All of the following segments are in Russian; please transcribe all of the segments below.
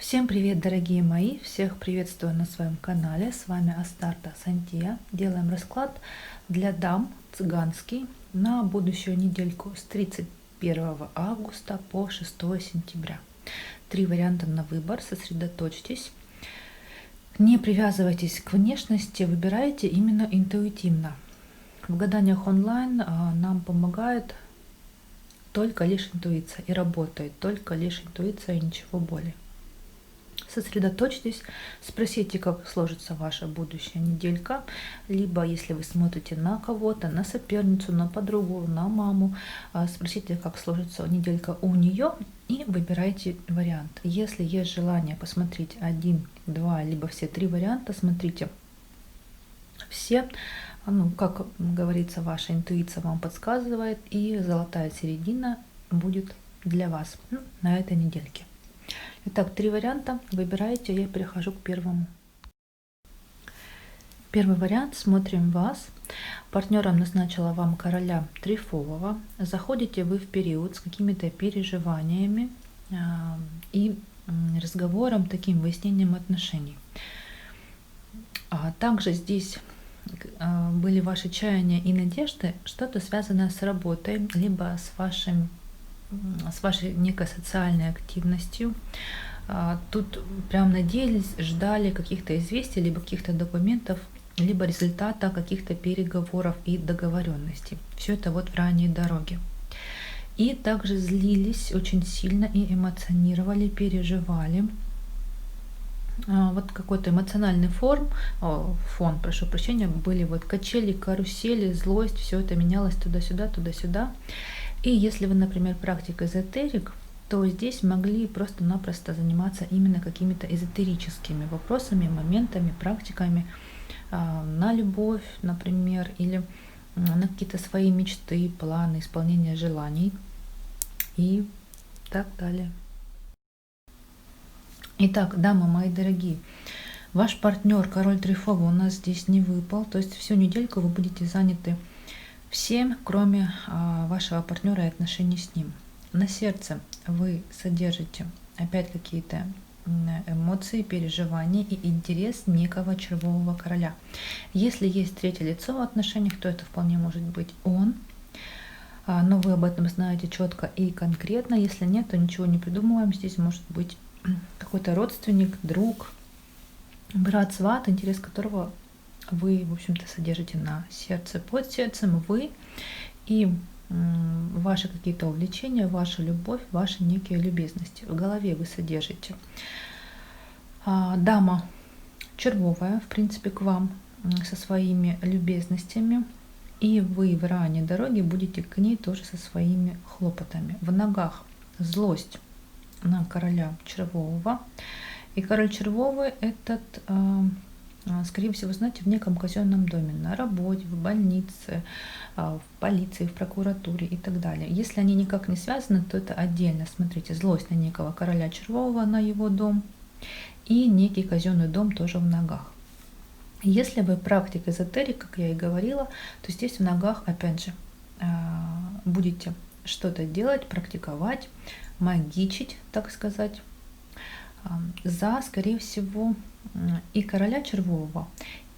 Всем привет, дорогие мои! Всех приветствую на своем канале. С вами Астарта Сантия. Делаем расклад для дам цыганский на будущую недельку с 31 августа по 6 сентября. 3 варианта на выбор. Сосредоточьтесь. Не привязывайтесь к внешности, выбирайте именно интуитивно. В гаданиях онлайн нам помогает только лишь интуиция и работает только лишь интуиция и ничего более. Сосредоточьтесь, спросите, как сложится ваша будущая неделька, либо если вы смотрите на кого-то, на соперницу, на подругу, на маму, спросите, как сложится неделька у нее и выбирайте вариант. Если есть желание посмотреть один, два, либо все 3 варианта, смотрите все, как говорится, ваша интуиция вам подсказывает, и золотая середина будет для вас на этой недельке. Итак, 3 варианта. Выбирайте, я перехожу к первому. Первый вариант. Смотрим вас. Партнером назначила вам короля трефового. Заходите вы в период с какими-то переживаниями и разговором, таким выяснением отношений. Также здесь были ваши чаяния и надежды, что-то связанное с работой, либо с вашей некой социальной активностью. Тут прям надеялись, ждали каких-то известий, либо каких-то документов, либо результата каких-то переговоров и договоренностей. Все это вот в ранней дороге. И также злились очень сильно и эмоционировали, переживали. Вот какой-то эмоциональный фон, прошу прощения, были вот качели, карусели, злость, все это менялось туда-сюда, туда-сюда. И если вы, например, практик эзотерик, то здесь могли просто-напросто заниматься именно какими-то эзотерическими вопросами, моментами, практиками на любовь, например, или на какие-то свои мечты, планы, исполнение желаний и так далее. Итак, дамы мои дорогие, ваш партнер, король трефовый, у нас здесь не выпал, то есть всю недельку вы будете заняты всем, кроме вашего партнера и отношений с ним. На сердце вы содержите опять какие-то эмоции, переживания и интерес некого червового короля. Если есть третье лицо в отношениях, то это вполне может быть он, но вы об этом знаете четко и конкретно. Если нет, то ничего не придумываем. Здесь может быть какой-то родственник, друг, брат, сват, интерес которого вы, в общем-то, содержите на сердце. Под сердцем вы и ваши какие-то увлечения, ваша любовь, ваши некие любезности. В голове вы содержите. Дама червовая, в принципе, к вам со своими любезностями. И вы в ранней дороге будете к ней тоже со своими хлопотами. В ногах злость на короля червового. И король червовый этот, скорее всего, знаете, в неком казенном доме, на работе, в больнице, в полиции, в прокуратуре и так далее. Если они никак не связаны, то это отдельно. Смотрите, злость на некого короля червового, на его дом, и некий казенный дом тоже в ногах. Если вы практик эзотерик, как я и говорила, то здесь в ногах, опять же, будете что-то делать, практиковать, магичить, так сказать, за, скорее всего, и короля червового,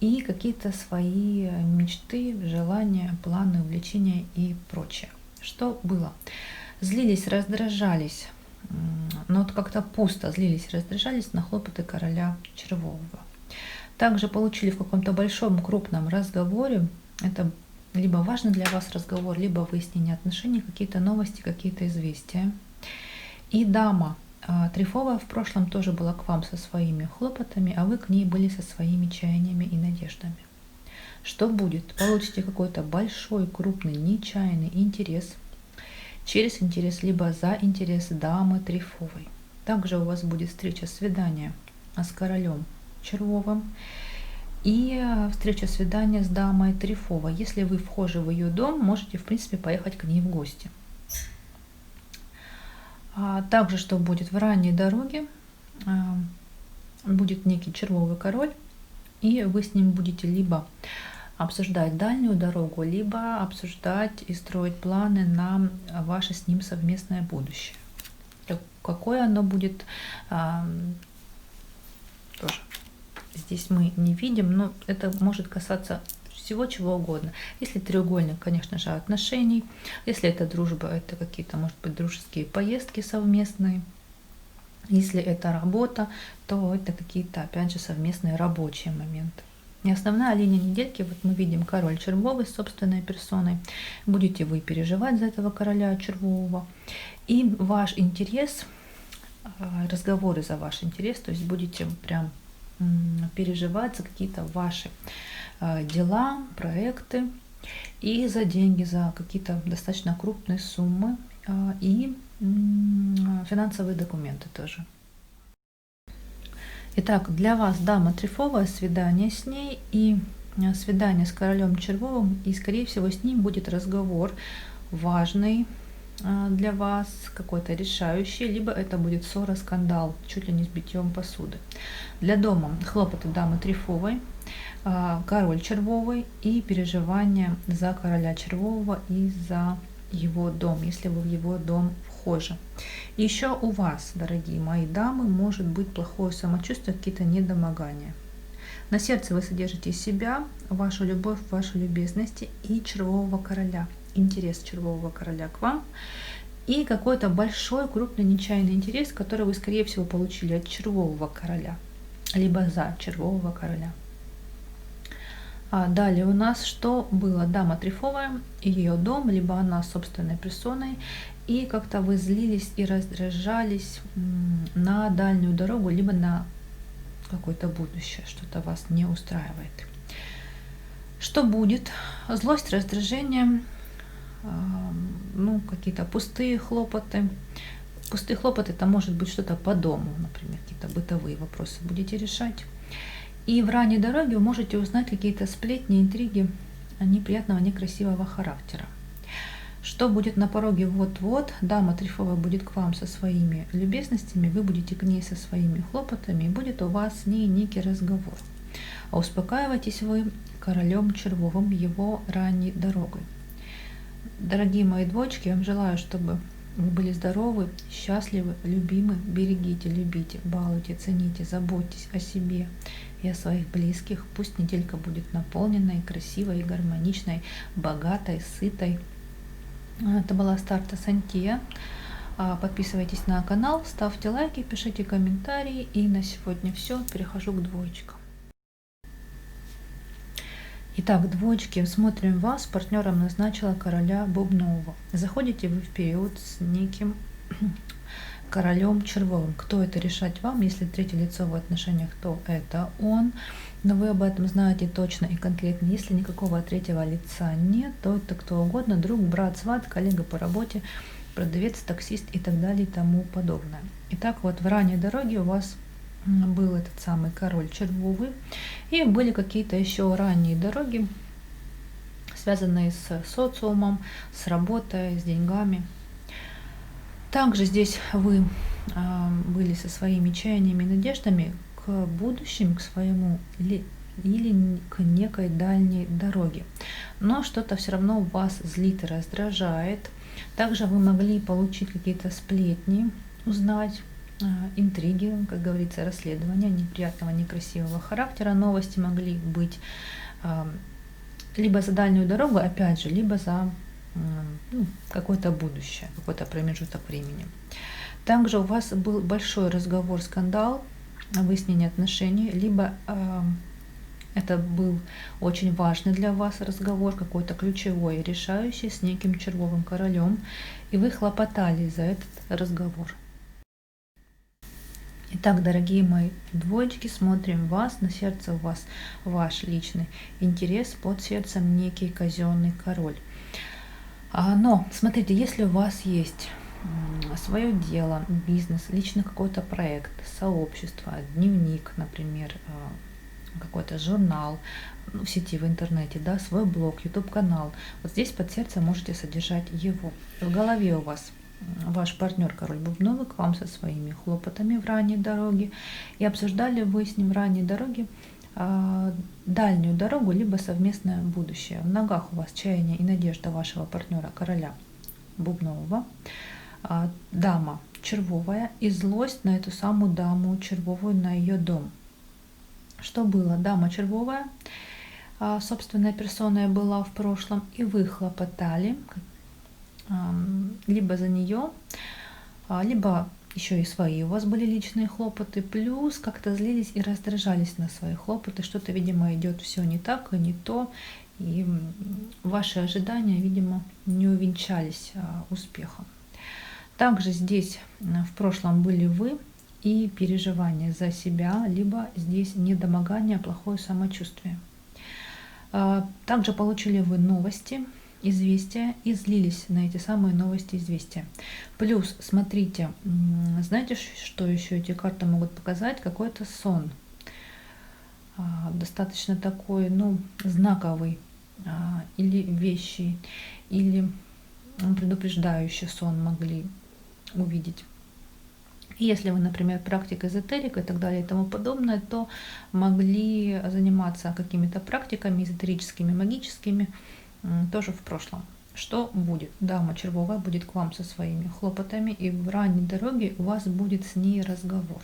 и какие-то свои мечты, желания, планы, увлечения и прочее. Что было? Злились, раздражались, но вот как-то пусто злились, раздражались на хлопоты короля червового. Также получили в каком-то большом, крупном разговоре, это либо важный для вас разговор, либо выяснение отношений, какие-то новости, какие-то известия. И дама трефовая в прошлом тоже была к вам со своими хлопотами, а вы к ней были со своими чаяниями и надеждами. Что будет? Получите какой-то большой, крупный, нечаянный интерес, через интерес, либо за интерес дамы трефовой. Также у вас будет встреча, свидание с королем червовым и встреча, свидание с дамой трефовой. Если вы вхожи в ее дом, можете, в принципе, поехать к ней в гости. Также, что будет в ранней дороге, будет некий червовый король, и вы с ним будете либо обсуждать дальнюю дорогу, либо обсуждать и строить планы на ваше с ним совместное будущее. Какое оно будет, тоже здесь мы не видим, но это может касаться всего чего угодно. Если треугольник, конечно же, отношений, если это дружба, это какие-то, может быть, дружеские поездки совместные. Если это работа, то это какие-то, опять же, совместные рабочие моменты. И основная линия недельки, вот мы видим король червовый с собственной персоной. Будете вы переживать за этого короля червового. И ваш интерес, разговоры за ваш интерес, то есть будете прям переживать за какие-то ваши дела, проекты и за деньги, за какие-то достаточно крупные суммы и финансовые документы тоже. Итак, для вас дама трефовая, свидание с ней и свидание с королем червовым, и скорее всего с ним будет разговор важный для вас, какой-то решающий, либо это будет ссора, скандал, чуть ли не с битьем посуды. Для дома хлопоты дамы трефовой, король червовый и переживания за короля червового и за его дом, если вы в его дом вхожи. Еще у вас, дорогие мои дамы, может быть плохое самочувствие, какие-то недомогания. На сердце вы содержите себя, вашу любовь, ваши любезности и червового короля, интерес червового короля к вам и какой-то большой, крупный, нечаянный интерес, который вы, скорее всего, получили от червового короля, либо за червового короля. Далее у нас что было? Дама трефовая, ее дом, либо она собственной персоной, и как-то вы злились и раздражались на дальнюю дорогу, либо на какое-то будущее, что-то вас не устраивает. Что будет? Злость, раздражение, какие-то пустые хлопоты. Пустые хлопоты — это может быть что-то по дому, например, какие-то бытовые вопросы будете решать. И в ранней дороге вы можете узнать какие-то сплетни, интриги неприятного, некрасивого характера. Что будет на пороге вот-вот? Дама трефовая будет к вам со своими любезностями, вы будете к ней со своими хлопотами, и будет у вас с ней некий разговор. А успокаивайтесь вы королем червовым, его ранней дорогой. Дорогие мои двоечки, я вам желаю, чтобы вы были здоровы, счастливы, любимы, берегите, любите, балуйте, цените, заботьтесь о себе и о своих близких. Пусть неделька будет наполненной, красивой, гармоничной, богатой, сытой. Это была Астарта Сантия. Подписывайтесь на канал, ставьте лайки, пишите комментарии. И на сегодня все. Перехожу к двоечкам. Итак, двоечки, смотрим вас. Партнером назначила короля Бубнового. Заходите вы в период с неким королем червовым. Кто это, решать вам? Если третье лицо в отношениях, то это он. Но вы об этом знаете точно и конкретно. Если никакого третьего лица нет, то это кто угодно. Друг, брат, сват, коллега по работе, продавец, таксист и так далее и тому подобное. Итак, вот в ранней дороге у вас был этот самый король червовый, и были какие-то еще ранние дороги, связанные с социумом, с работой, с деньгами. Также здесь вы были со своими чаяниями и надеждами к будущему, к своему или к некой дальней дороге. Но что-то все равно вас злит и раздражает. Также вы могли получить какие-то сплетни, узнать, интриги, как говорится, расследования неприятного, некрасивого характера. Новости могли быть либо за дальнюю дорогу, опять же, либо за какое-то будущее, какой-то промежуток времени. Также у вас был большой разговор, скандал, выяснение отношений, либо это был очень важный для вас разговор, какой-то ключевой, решающий с неким червовым королем, и вы хлопотали за этот разговор. Итак, дорогие мои двоечки, смотрим вас, на сердце у вас ваш личный интерес, под сердцем некий казенный король. Но, смотрите, если у вас есть свое дело, бизнес, лично какой-то проект, сообщество, дневник, например, какой-то журнал в сети, в интернете, да, свой блог, YouTube-канал, вот здесь под сердцем можете содержать его. В голове у вас ваш партнер король Бубновый к вам со своими хлопотами в ранней дороге, и обсуждали вы с ним в ранней дороге дальнюю дорогу, либо совместное будущее. В ногах у вас чаяние и надежда вашего партнера короля Бубнового, дама червовая и злость на эту самую даму червовую, на ее дом. Что было? Дама червовая, собственной персоной была в прошлом, и вы хлопотали либо за нее, либо еще и свои у вас были личные хлопоты, плюс как-то злились и раздражались на свои хлопоты, что-то, видимо, идет все не так и не то, и ваши ожидания, видимо, не увенчались успехом. Также здесь в прошлом были вы и переживания за себя, либо здесь недомогание, плохое самочувствие. Также получили вы новости, известия и злились на эти самые новости, известия. Плюс, смотрите, знаете, что еще эти карты могут показать? Какой-то сон. Достаточно такой, знаковый, или вещи, или предупреждающий сон могли увидеть. Если вы, например, практик эзотерик и так далее и тому подобное, то могли заниматься какими-то практиками эзотерическими, магическими тоже в прошлом. Что будет? Дама червовая будет к вам со своими хлопотами, и в ранней дороге у вас будет с ней разговор.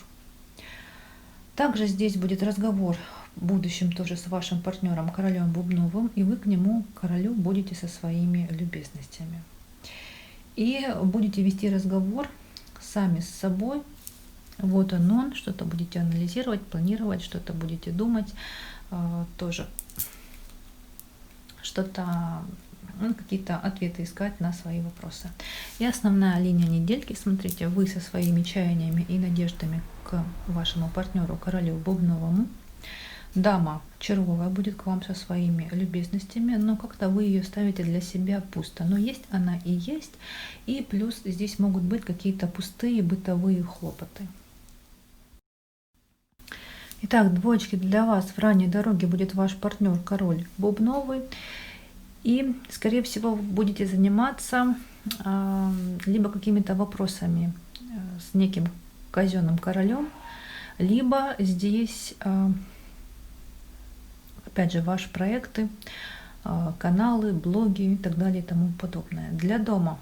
Также здесь будет разговор в будущем тоже с вашим партнером, королем Бубновым, и вы к нему, королю, будете со своими любезностями. И будете вести разговор сами с собой. Вот он, что-то будете анализировать, планировать, что-то будете думать, тоже что-то, какие-то ответы искать на свои вопросы. И основная линия недельки, смотрите, вы со своими чаяниями и надеждами к вашему партнеру, королю Бубновому. Дама червовая будет к вам со своими любезностями, но как-то вы ее ставите для себя пусто. Но есть она и есть, и плюс здесь могут быть какие-то пустые бытовые хлопоты. Итак, двоечки, для вас в ранней дороге будет ваш партнер, король Бубновый, и, скорее всего, вы будете заниматься либо какими-то вопросами с неким казенным королем, либо здесь опять же, ваши проекты, каналы, блоги и так далее и тому подобное. Для дома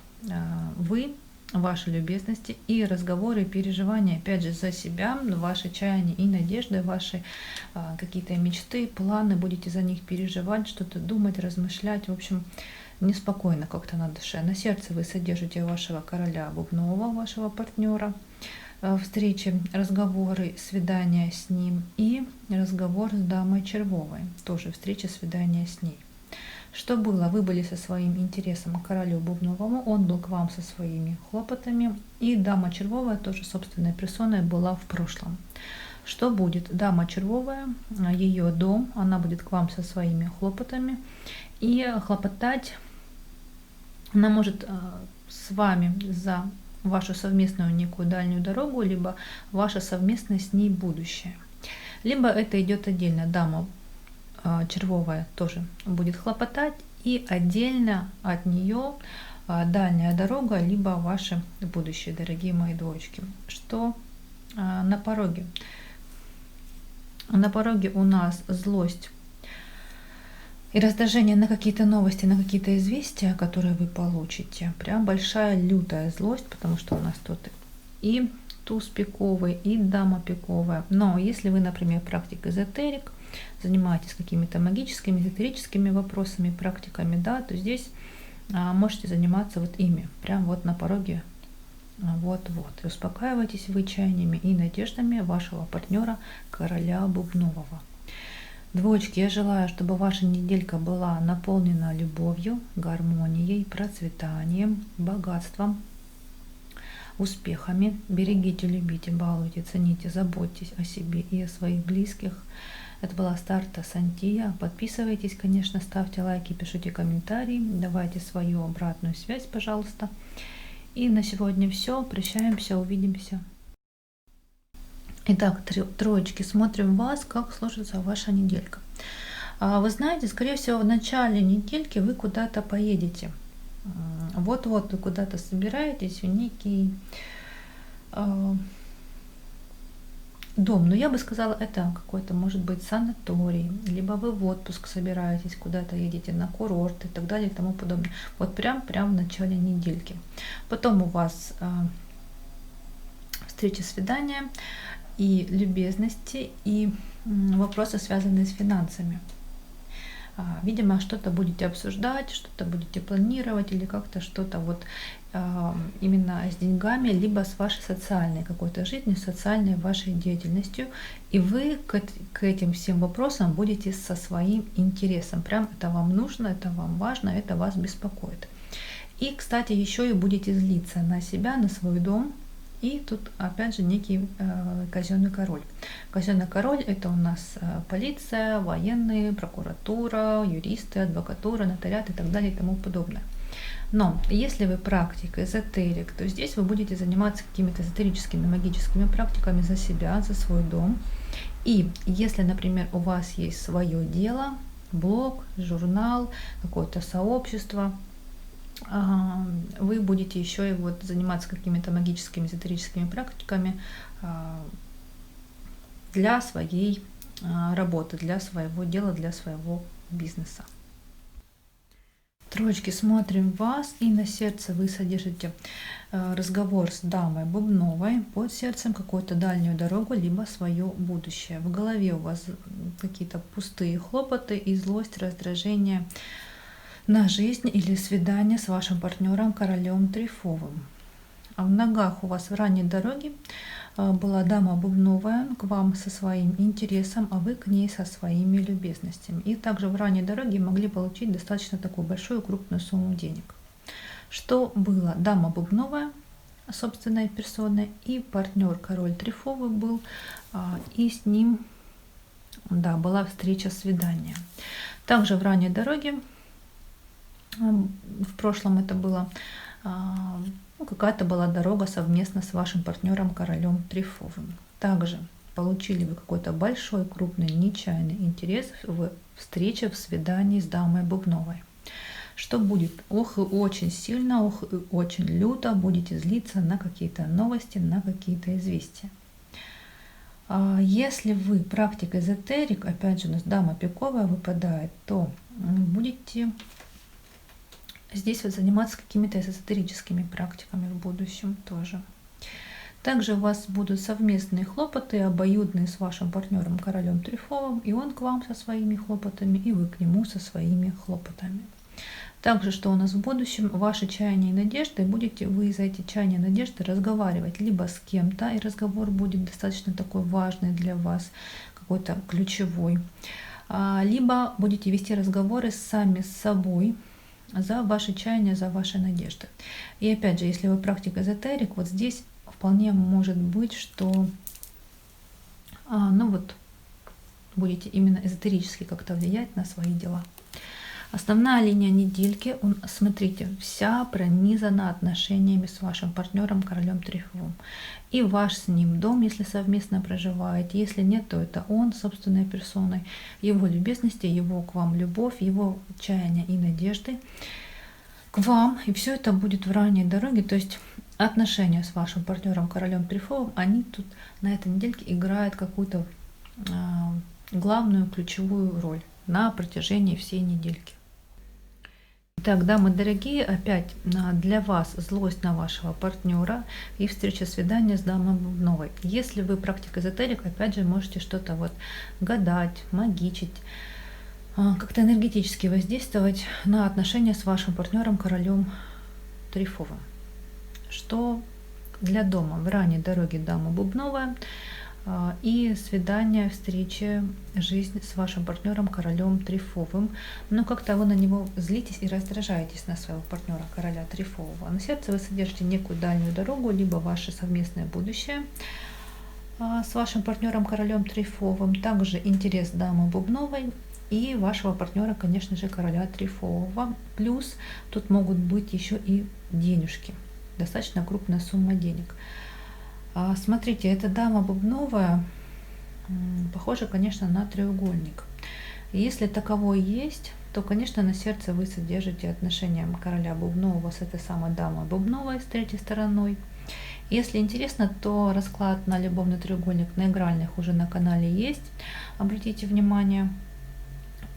вы, ваши любезности и разговоры, переживания, опять же, за себя, ваши чаяния и надежды, ваши какие-то мечты, планы, будете за них переживать, что-то думать, размышлять, в общем, неспокойно как-то на душе. На сердце вы содержите вашего короля Бубнового, вашего партнера, встречи, разговоры, свидания с ним и разговор с дамой червовой, тоже встреча, свидание с ней. Что было? Вы были со своим интересом к королю Бубновому, он был к вам со своими хлопотами, и дама червовая тоже собственной персоной была в прошлом. Что будет? Дама червовая, ее дом, она будет к вам со своими хлопотами, и хлопотать она может с вами за вашу совместную некую дальнюю дорогу, либо ваше совместное с ней будущее. Либо это идет отдельно. Дама червовая тоже будет хлопотать, и отдельно от нее дальняя дорога, либо ваше будущее, дорогие мои двоечки. Что на пороге? На пороге у нас злость и раздражение на какие-то новости, на какие-то известия, которые вы получите. Прям большая лютая злость, потому что у нас тут и туз пиковый, и дама пиковая. Но если вы, например, практик эзотерик, занимаетесь какими-то магическими, эзотерическими вопросами, практиками, да, то здесь можете заниматься вот ими, прям вот на пороге, вот-вот. И успокаивайтесь вы чаяниями и надеждами вашего партнера, короля Бубнового. Двоечки, я желаю, чтобы ваша неделька была наполнена любовью, гармонией, процветанием, богатством, успехами. Берегите, любите, балуйте, цените, заботьтесь о себе и о своих близких. Это была Старта Сантия. Подписывайтесь, конечно, ставьте лайки, пишите комментарии, давайте свою обратную связь, пожалуйста. И на сегодня все. Прощаемся, увидимся. Итак, троечки, смотрим вас, как сложится ваша неделька. Вы знаете, скорее всего, в начале недельки вы куда-то поедете. Вот-вот вы куда-то собираетесь в некий дом. Но я бы сказала, это какой-то, может быть, санаторий, либо вы в отпуск собираетесь, куда-то едете на курорт и так далее и тому подобное. Вот прям в начале недельки. Потом у вас встреча, свидания. и любезности, и вопросы, связанные с финансами. Видимо, что-то будете обсуждать, что-то будете планировать или как-то что-то вот именно с деньгами, либо с вашей социальной какой-то жизнью, социальной вашей деятельностью. И вы к этим всем вопросам будете со своим интересом. Прям это вам нужно, это вам важно, это вас беспокоит. И, кстати, еще и будете злиться на себя, на свой дом. И тут опять же некий казенный король. Казенный король — это у нас полиция, военные, прокуратура, юристы, адвокатура, нотариат и так далее и тому подобное. Но если вы практик, эзотерик, то здесь вы будете заниматься какими-то эзотерическими, магическими практиками за себя, за свой дом. И если, например, у вас есть свое дело, блог, журнал, какое-то сообщество, вы будете еще и вот заниматься какими-то магическими, эзотерическими практиками для своей работы, для своего дела, для своего бизнеса. Троечки, смотрим вас, и на сердце вы содержите разговор с дамой Бубновой, под сердцем какую-то дальнюю дорогу, либо свое будущее. В голове у вас какие-то пустые хлопоты и злость, раздражение на жизнь или свидание с вашим партнером королем Трифовым. А в ногах у вас в ранней дороге была дама Бубновая к вам со своим интересом, а вы к ней со своими любезностями. И также в ранней дороге могли получить достаточно такую большую крупную сумму денег. Что было? Дама Бубновая собственной персоной и партнер король Трифовый был, и с ним, да, была встреча, свидание. Также в ранней дороге, в прошлом это было, какая-то была дорога совместно с вашим партнером королем Трифовым. Также получили вы какой-то большой, крупный, нечаянный интерес в встрече, в свидании с дамой Бубновой. Что будет? Ох, и очень сильно, ох, и очень люто будете злиться на какие-то новости, на какие-то известия. Если вы практик эзотерик, опять же у нас дама пиковая выпадает, то будете здесь вот заниматься какими-то эзотерическими практиками в будущем тоже. Также у вас будут совместные хлопоты, обоюдные с вашим партнером королем Трифовым, и он к вам со своими хлопотами, и вы к нему со своими хлопотами. Также, что у нас в будущем, ваши чаяния и надежды, будете вы за эти чаяния и надежды разговаривать либо с кем-то, и разговор будет достаточно такой важный для вас, какой-то ключевой, либо будете вести разговоры сами с собой, за ваши чаяния, за ваши надежды. И опять же, если вы практик эзотерик, вот здесь вполне может быть, что будете именно эзотерически как-то влиять на свои дела. Основная линия недельки, смотрите, вся пронизана отношениями с вашим партнером королем Трифовым. И ваш с ним дом, если совместно проживаете. Если нет, то это он собственной персоной. Его любезности, его к вам любовь, его чаяния и надежды к вам. И все это будет в ранней дороге. То есть отношения с вашим партнером королем Трифовым, они тут на этой недельке играют какую-то главную ключевую роль на протяжении всей недельки. Итак, дамы дорогие, опять для вас злость на вашего партнера и встреча, свидание с дамой Бубновой. Если вы практик эзотерик, опять же можете что-то вот гадать, магичить, как-то энергетически воздействовать на отношения с вашим партнером королем Трифовым. Что для дома в ранней дороге дама Бубновая и свидание, встреча, жизнь с вашим партнером королем Трифовым. Но как-то вы на него злитесь и раздражаетесь на своего партнера короля Трифового. На сердце вы содержите некую дальнюю дорогу, либо ваше совместное будущее с вашим партнером королем Трифовым. Также интерес дамы Бубновой и вашего партнера, конечно же, короля Трифового. Плюс тут могут быть еще и денежки. Достаточно крупная сумма денег. Смотрите, эта дама Бубновая похожа, конечно, на треугольник. Если таковой есть, то, конечно, на сердце вы содержите отношения короля Бубнового с этой самой дамой Бубновой, с третьей стороной. Если интересно, то расклад на любовный треугольник на игральных уже на канале есть, обратите внимание.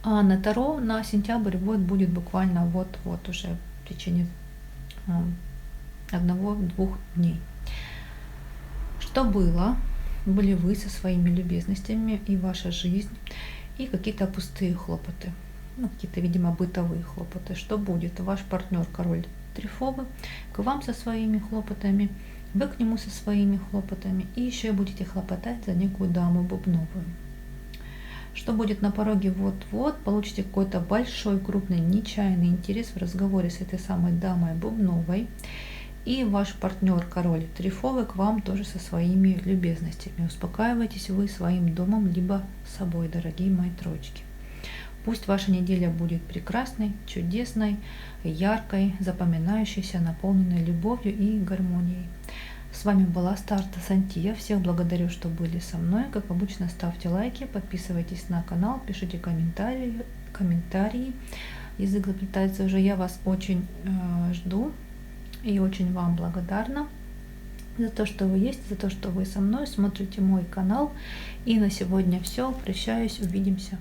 А на Таро на сентябрь вот будет буквально вот уже в течение 1-2 дней. Что было были вы со своими любезностями и ваша жизнь, и какие-то пустые хлопоты, ну, какие-то, видимо, бытовые хлопоты. Что будет? Ваш партнер король трефовый к вам со своими хлопотами, вы к нему со своими хлопотами, и еще и будете хлопотать за некую даму бубновую. Что будет на пороге вот-вот, получите какой-то большой, крупный, нечаянный интерес в разговоре с этой самой дамой бубновой, и ваш партнер король трефовый к вам тоже со своими любезностями. Успокаивайтесь вы своим домом, либо собой, дорогие мои троечки. Пусть ваша неделя будет прекрасной, чудесной, яркой, запоминающейся, наполненной любовью и гармонией. С вами была Старта Сантия. Всех благодарю, что были со мной. Как обычно, ставьте лайки, подписывайтесь на канал, пишите комментарии. Язык заплетается уже. Я вас очень жду и очень вам благодарна за то, что вы есть, за то, что вы со мной, смотрите мой канал. И на сегодня все. Прощаюсь, увидимся.